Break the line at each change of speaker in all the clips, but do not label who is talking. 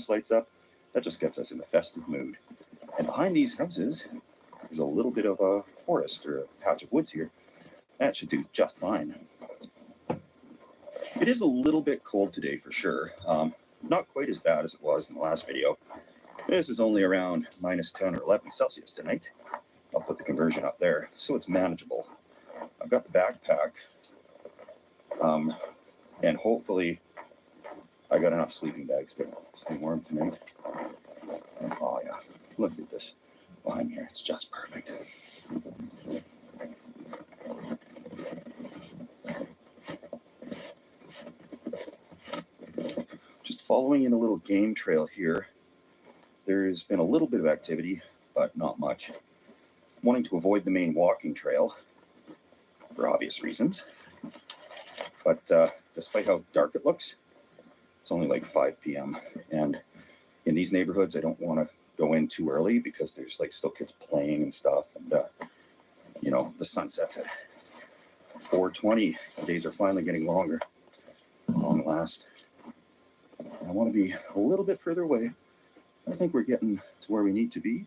lights up, that just gets us in the festive mood. And behind these houses is a little bit of a forest or a patch of woods here. That should do just fine. It is a little bit cold today for sure. Not quite as bad as it was in the last video. This is only around minus 10 or 11 Celsius tonight. I'll put the conversion up there so it's manageable. I've got the backpack, and hopefully I got enough sleeping bags to stay warm tonight. And, oh yeah, look at this behind here. It's just perfect. Just following in a little game trail here. There's been a little bit of activity, but not much. Wanting to avoid the main walking trail for obvious reasons. But despite how dark it looks, it's only like 5 p.m. And in these neighborhoods, I don't want to go in too early because there's like still kids playing and stuff. And, you know, the sun sets at 4:20. The days are finally getting longer. Long last. I want to be a little bit further away. I think we're getting to where we need to be.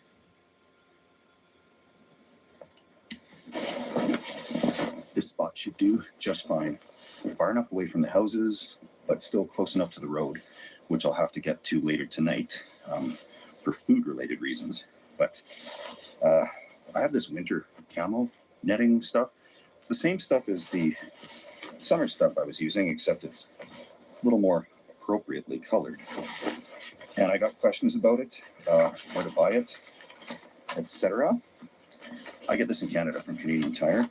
This spot should do just fine. Far enough away from the houses, but still close enough to the road, which I'll have to get to later tonight for food-related reasons. But I have this winter camo netting stuff. It's the same stuff as the summer stuff I was using, except it's a little more appropriately colored. And I got questions about it, where to buy it, etc. I get this in Canada from Canadian Tire,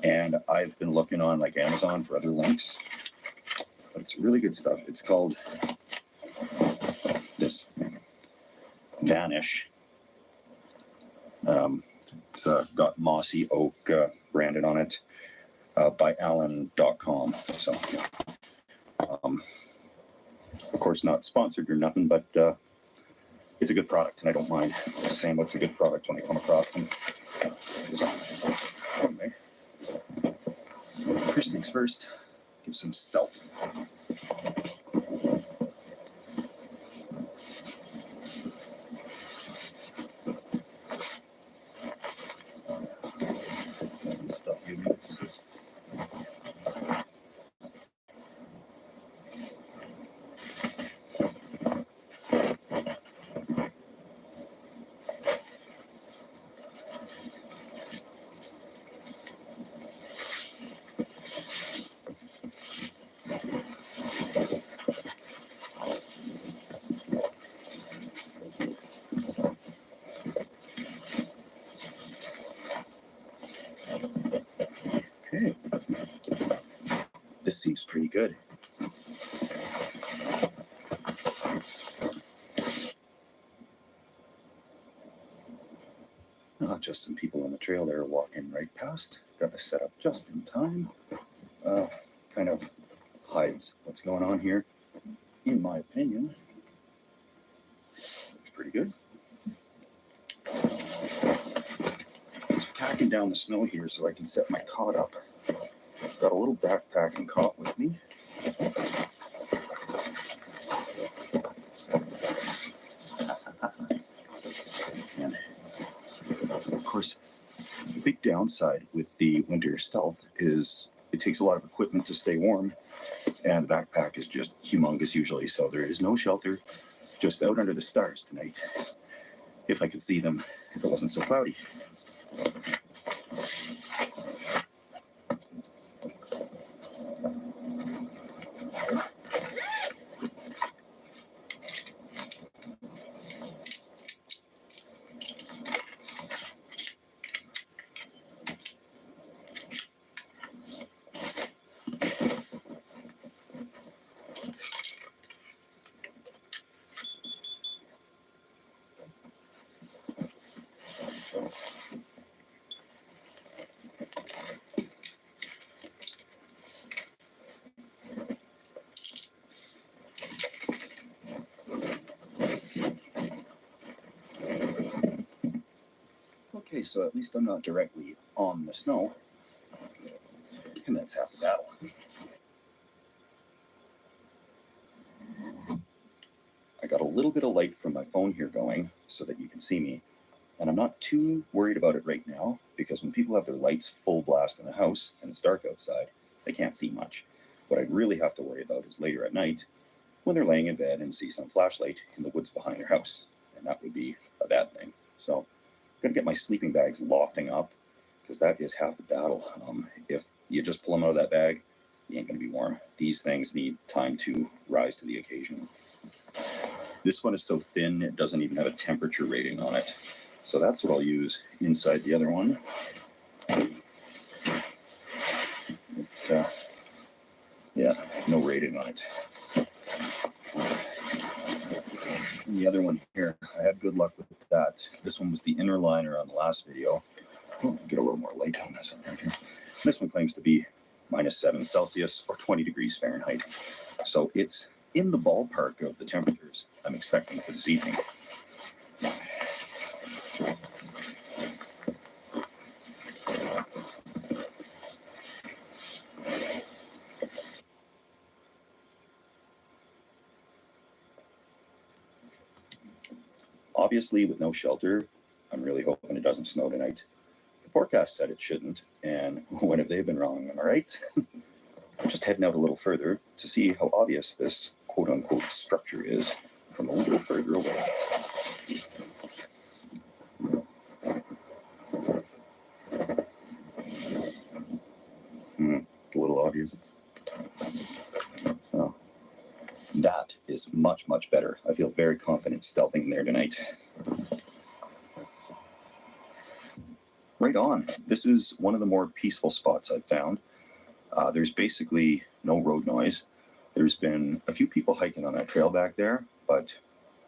and I've been looking on like Amazon for other links, but it's really good stuff. It's called this Vanish. It's got Mossy Oak branded on it by Allen.com. So, of course, not sponsored or nothing, but it's a good product, and I don't mind saying what's a good product when I come across them. Anyway, first things first, give some stealth. Stuff you mix. Okay, this seems pretty good. Just some people on the trail there walking right past. Got this set up just in time. Kind of hides what's going on here, in my opinion. Looks pretty good. Just packing down the snow here so I can set my cot up. Got a little backpacking cot with me. And of course, the big downside with the winter stealth is it takes a lot of equipment to stay warm, and the backpack is just humongous usually, so there is no shelter, just out under the stars tonight, if I could see them, if it wasn't so cloudy. Okay, so at least I'm not directly on the snow, and that's half the battle. got a little bit of light from my phone here going so that you can see me. And I'm not too worried about it right now, because when people have their lights full blast in the house and it's dark outside, they can't see much. What I really have to worry about is later at night when they're laying in bed and see some flashlight in the woods behind their house. And that would be a bad thing. So I'm going to get my sleeping bags lofting up, because that is half the battle. If you just pull them out of that bag, you ain't going to be warm. These things need time to rise to the occasion. This one is so thin, it doesn't even have a temperature rating on it. So that's what I'll use inside the other one. It's, yeah, no rating on it. And the other one here, I had good luck with that. This one was the inner liner on the last video. Oh, get a little more light on this one right here. This one claims to be -7 Celsius or 20 degrees Fahrenheit. So it's in the ballpark of the temperatures I'm expecting for this evening. Obviously, with no shelter, I'm really hoping it doesn't snow tonight. The forecast said it shouldn't, and when have they been wrong, am I right? I'm just heading out a little further to see how obvious this quote-unquote structure is from a little further away. A little obvious. So that is much, much better. I feel very confident stealthing there tonight. Right on. This is one of the more peaceful spots I've found. There's basically no road noise. There's been a few people hiking on that trail back there, but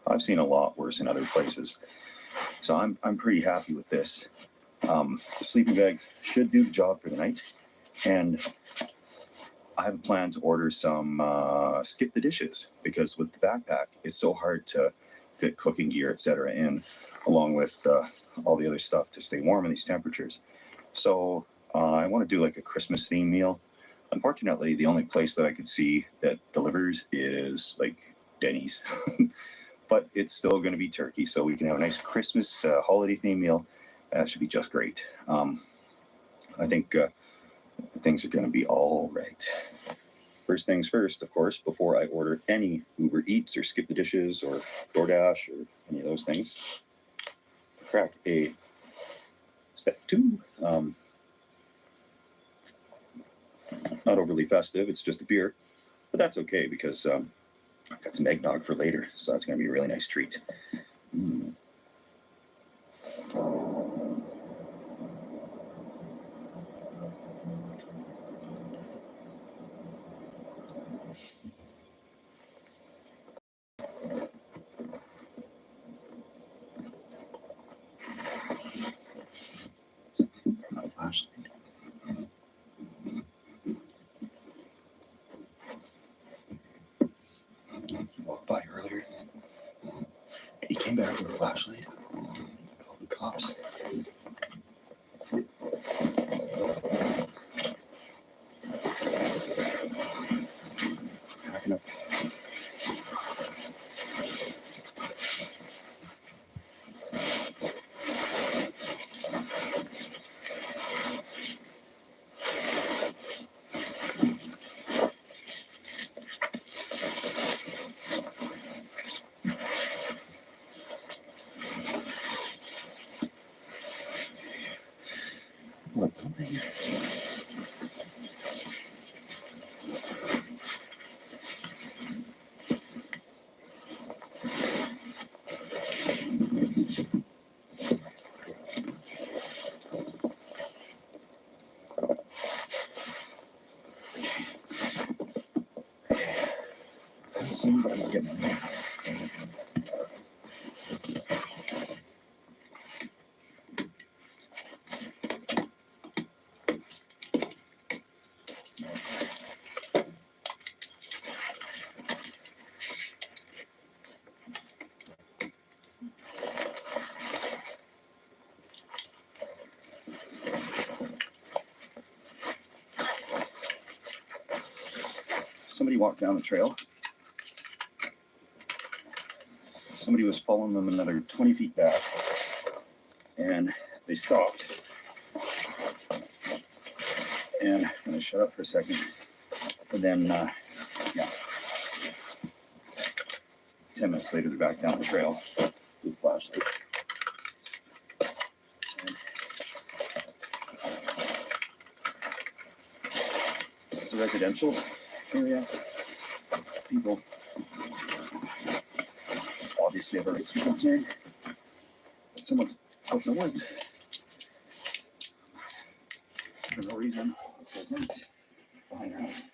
I've seen a lot worse in other places. So I'm pretty happy with this. The sleeping bags should do the job for the night. And I have a plan to order some skip the dishes, because with the backpack, it's so hard to fit cooking gear, etc. in, along with all the other stuff to stay warm in these temperatures. So I want to do like a Christmas themed meal. Unfortunately, the only place that I could see that delivers is like Denny's, but it's still going to be turkey, so we can have a nice Christmas holiday themed meal. That should be just great. I think things are going to be all right. First things first, of course, before I order any Uber Eats or Skip the Dishes or DoorDash or any of those things, crack a step 2. Not overly festive, it's just a beer, but that's okay, because I've got some eggnog for later, so that's going to be a really nice treat. My flashlight. He walked by earlier. He came back with a flashlight. He called the cops. Packing up. Look, let's see what I'm getting. Somebody walked down the trail. somebody was following them another 20 feet back, and they stopped. And I'm going to shut up for a second. And then, 10 minutes later, they're back down the trail with flashlight. This is a residential area. People obviously have a right to be concerned that someone's out in the woods for no reason behind our house.